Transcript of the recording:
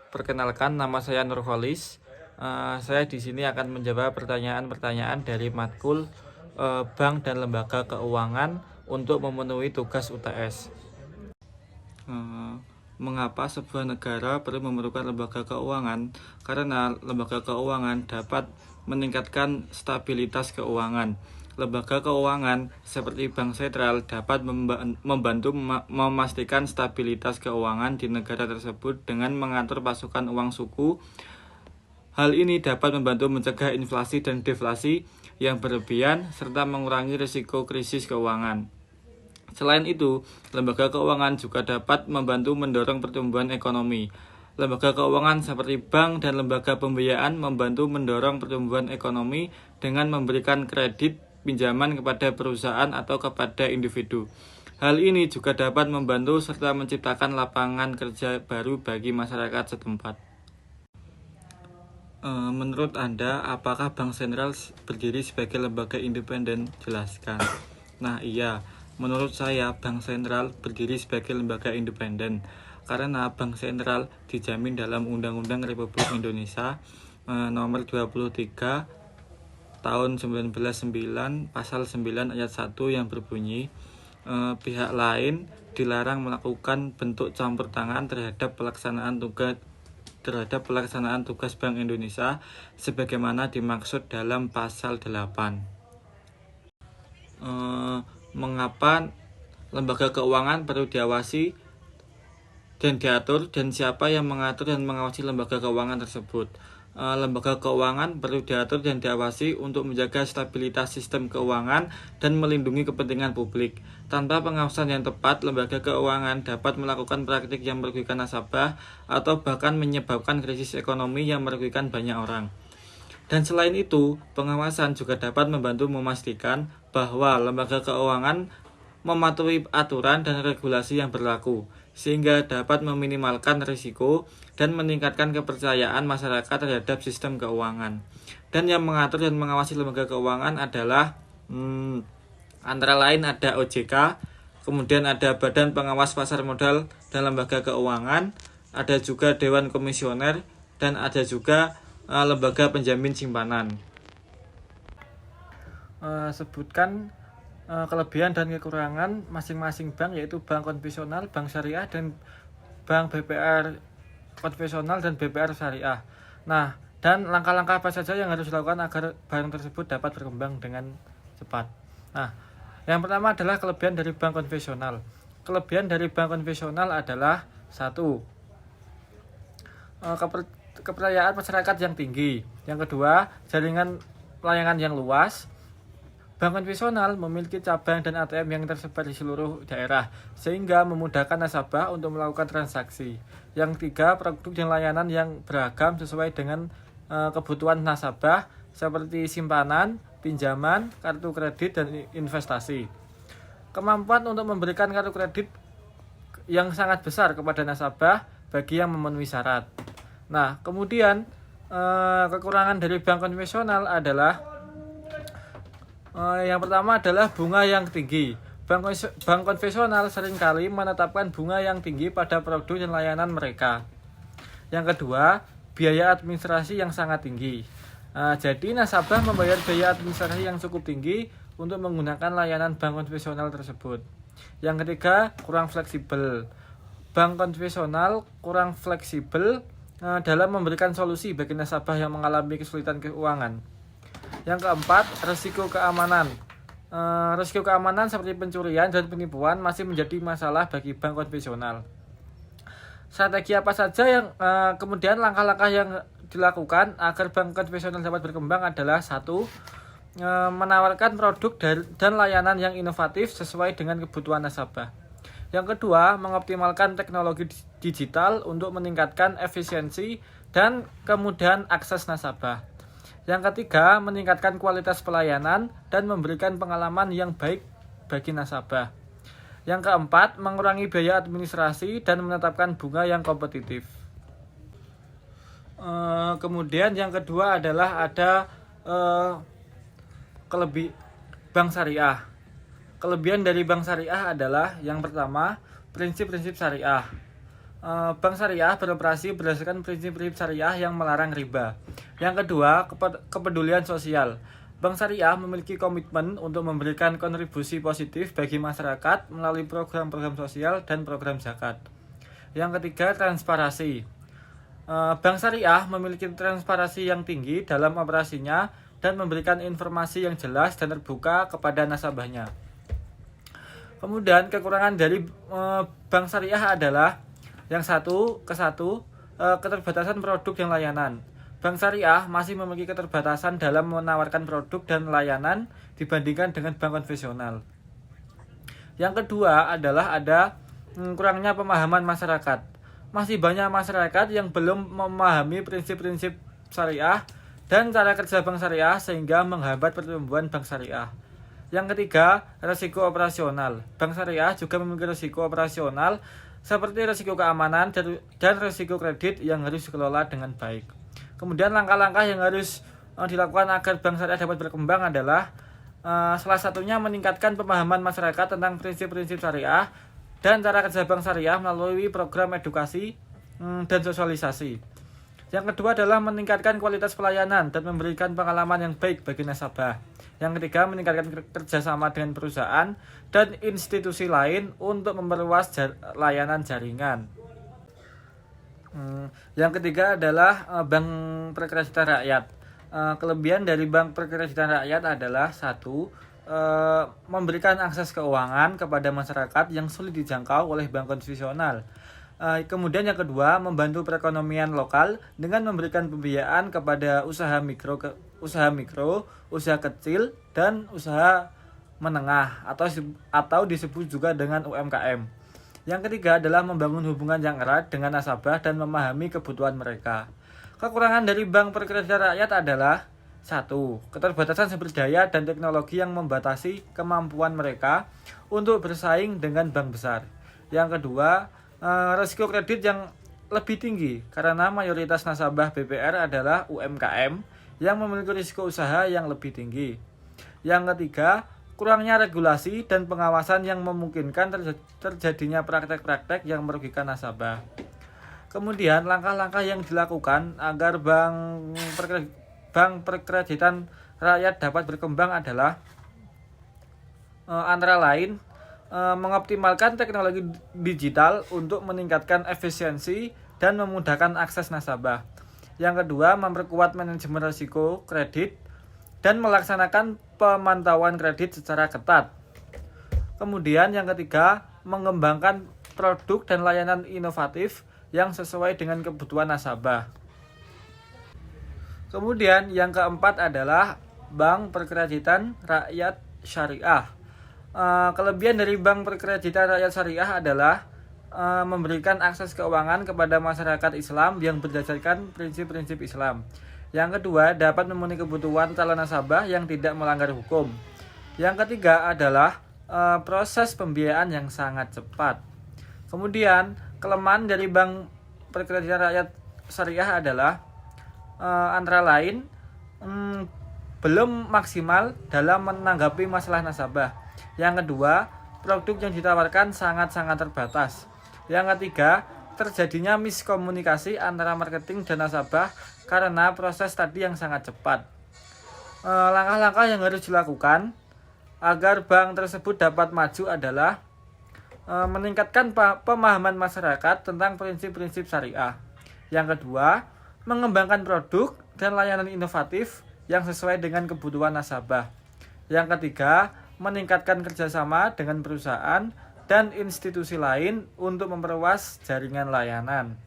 Perkenalkan, nama saya Nurholis. Saya di sini akan menjawab pertanyaan-pertanyaan dari matkul bank dan lembaga keuangan untuk memenuhi tugas UTS. Mengapa sebuah negara perlu memerlukan lembaga keuangan? Karena lembaga keuangan dapat meningkatkan stabilitas keuangan. Lembaga keuangan seperti bank sentral dapat membantu memastikan stabilitas keuangan di negara tersebut dengan mengatur pasokan uang suku. Hal ini dapat membantu mencegah inflasi dan deflasi yang berlebihan serta mengurangi risiko krisis keuangan. Selain itu, lembaga keuangan juga dapat membantu mendorong pertumbuhan ekonomi. Lembaga keuangan seperti bank dan lembaga pembiayaan membantu mendorong pertumbuhan ekonomi dengan memberikan kredit pinjaman kepada perusahaan atau kepada individu. Hal ini juga dapat membantu serta menciptakan lapangan kerja baru bagi masyarakat setempat. Menurut Anda, apakah Bank Sentral berdiri sebagai lembaga independen? Jelaskan. Nah, iya. Menurut saya, Bank Sentral berdiri sebagai lembaga independen karena Bank Sentral dijamin dalam Undang-Undang Republik Indonesia nomor 23 tahun 1999 pasal 9 ayat 1 yang berbunyi pihak lain dilarang melakukan bentuk campur tangan terhadap pelaksanaan tugas Bank Indonesia sebagaimana dimaksud dalam pasal 8. Mengapa lembaga keuangan perlu diawasi dan diatur, dan siapa yang mengatur dan mengawasi lembaga keuangan tersebut? Lembaga keuangan perlu diatur dan diawasi untuk menjaga stabilitas sistem keuangan dan melindungi kepentingan publik. Tanpa pengawasan yang tepat, lembaga keuangan dapat melakukan praktik yang merugikan nasabah atau bahkan menyebabkan krisis ekonomi yang merugikan banyak orang. Dan selain itu, pengawasan juga dapat membantu memastikan bahwa lembaga keuangan mematuhi aturan dan regulasi yang berlaku, sehingga dapat meminimalkan risiko dan meningkatkan kepercayaan masyarakat terhadap sistem keuangan. Dan yang mengatur dan mengawasi lembaga keuangan adalah antara lain ada OJK, kemudian ada Badan Pengawas Pasar Modal dan Lembaga Keuangan, ada juga Dewan Komisioner, dan ada juga lembaga penjamin simpanan. Sebutkan kelebihan dan kekurangan masing-masing bank, yaitu bank konvensional, bank syariah, dan bank BPR konvensional dan BPR syariah. Nah, dan langkah-langkah apa saja yang harus dilakukan agar bank tersebut dapat berkembang dengan cepat. Nah, yang pertama adalah kelebihan dari bank konvensional. Kelebihan dari bank konvensional adalah 1. Kepercayaan masyarakat yang tinggi. Yang kedua, jaringan pelayanan yang luas. Bank konvensional memiliki cabang dan ATM yang tersebar di seluruh daerah, sehingga memudahkan nasabah untuk melakukan transaksi. Yang 3, produk dan layanan yang beragam sesuai dengan kebutuhan nasabah, seperti simpanan, pinjaman, kartu kredit, dan investasi. Kemampuan untuk memberikan kartu kredit yang sangat besar kepada nasabah bagi yang memenuhi syarat. Nah, kemudian kekurangan dari bank konvensional adalah yang pertama adalah bunga yang tinggi. Bank konvensional seringkali menetapkan bunga yang tinggi pada produk dan layanan mereka. Yang kedua, biaya administrasi yang sangat tinggi. Jadi nasabah membayar biaya administrasi yang cukup tinggi untuk menggunakan layanan bank konvensional tersebut. Yang ketiga, kurang fleksibel. Bank konvensional kurang fleksibel dalam memberikan solusi bagi nasabah yang mengalami kesulitan keuangan. Yang keempat, risiko keamanan. Risiko keamanan seperti pencurian dan penipuan masih menjadi masalah bagi bank konvensional. Strategi apa saja yang kemudian langkah-langkah yang dilakukan agar bank konvensional dapat berkembang adalah 1. Menawarkan produk dan layanan yang inovatif sesuai dengan kebutuhan nasabah. Yang kedua, mengoptimalkan teknologi digital untuk meningkatkan efisiensi dan kemudahan akses nasabah. Yang ketiga, meningkatkan kualitas pelayanan dan memberikan pengalaman yang baik bagi nasabah. Yang keempat, mengurangi biaya administrasi dan menetapkan bunga yang kompetitif. Kemudian yang kedua adalah ada bank syariah. Kelebihan dari bank syariah adalah yang pertama, prinsip-prinsip syariah. Bank syariah beroperasi berdasarkan prinsip-prinsip syariah yang melarang riba. Yang kedua, kepedulian sosial. Bank syariah memiliki komitmen untuk memberikan kontribusi positif bagi masyarakat melalui program-program sosial dan program zakat. Yang ketiga, transparansi. Bank syariah memiliki transparansi yang tinggi dalam operasinya dan memberikan informasi yang jelas dan terbuka kepada nasabahnya. Kemudian kekurangan dari bank syariah adalah yang satu, keterbatasan produk dan layanan. Bank syariah masih memiliki keterbatasan dalam menawarkan produk dan layanan dibandingkan dengan bank konvensional. Yang kedua adalah ada kurangnya pemahaman masyarakat. Masih banyak masyarakat yang belum memahami prinsip-prinsip syariah dan cara kerja bank syariah sehingga menghambat pertumbuhan bank syariah. Yang ketiga, risiko operasional. Bank syariah juga memiliki risiko operasional seperti risiko keamanan dan risiko kredit yang harus dikelola dengan baik. Kemudian langkah-langkah yang harus dilakukan agar bank syariah dapat berkembang adalah salah satunya meningkatkan pemahaman masyarakat tentang prinsip-prinsip syariah dan cara kerja bank syariah melalui program edukasi dan sosialisasi. Yang kedua adalah meningkatkan kualitas pelayanan dan memberikan pengalaman yang baik bagi nasabah. Yang ketiga, meningkatkan kerjasama dengan perusahaan dan institusi lain untuk memperluas layanan jaringan. Yang ketiga adalah bank perkreditan rakyat. Kelebihan dari bank perkreditan rakyat adalah satu, memberikan akses keuangan kepada masyarakat yang sulit dijangkau oleh bank konvensional. Kemudian yang kedua, membantu perekonomian lokal dengan memberikan pembiayaan kepada usaha mikro, usaha kecil, dan usaha menengah atau disebut juga dengan UMKM. Yang ketiga adalah membangun hubungan yang erat dengan nasabah dan memahami kebutuhan mereka. Kekurangan dari bank perkreditan rakyat adalah satu, keterbatasan sumber daya dan teknologi yang membatasi kemampuan mereka untuk bersaing dengan bank besar. Yang kedua, risiko kredit yang lebih tinggi karena mayoritas nasabah BPR adalah UMKM yang memiliki risiko usaha yang lebih tinggi. Yang ketiga, kurangnya regulasi dan pengawasan yang memungkinkan terjadinya praktek-praktek yang merugikan nasabah. Kemudian langkah-langkah yang dilakukan agar bank perkreditan rakyat dapat berkembang adalah antara lain mengoptimalkan teknologi digital untuk meningkatkan efisiensi dan memudahkan akses nasabah. Yang kedua, memperkuat manajemen risiko kredit dan melaksanakan pemantauan kredit secara ketat. Kemudian yang ketiga, mengembangkan produk dan layanan inovatif yang sesuai dengan kebutuhan nasabah. Kemudian yang keempat adalah bank perkreditan rakyat syariah. Kelebihan dari bank perkreditan rakyat syariah adalah memberikan akses keuangan kepada masyarakat Islam yang berdasarkan prinsip-prinsip Islam. Yang kedua, dapat memenuhi kebutuhan calon nasabah yang tidak melanggar hukum. Yang ketiga adalah proses pembiayaan yang sangat cepat. Kemudian, kelemahan dari bank perkreditan rakyat syariah adalah antara lain belum maksimal dalam menanggapi masalah nasabah. Yang kedua, produk yang ditawarkan sangat-sangat terbatas. Yang ketiga, terjadinya miskomunikasi antara marketing dan nasabah karena proses tadi yang sangat cepat. Langkah-langkah yang harus dilakukan agar bank tersebut dapat maju adalah meningkatkan pemahaman masyarakat tentang prinsip-prinsip syariah. Yang kedua, mengembangkan produk dan layanan inovatif yang sesuai dengan kebutuhan nasabah. Yang ketiga, meningkatkan kerjasama dengan perusahaan dan institusi lain untuk memperluas jaringan layanan.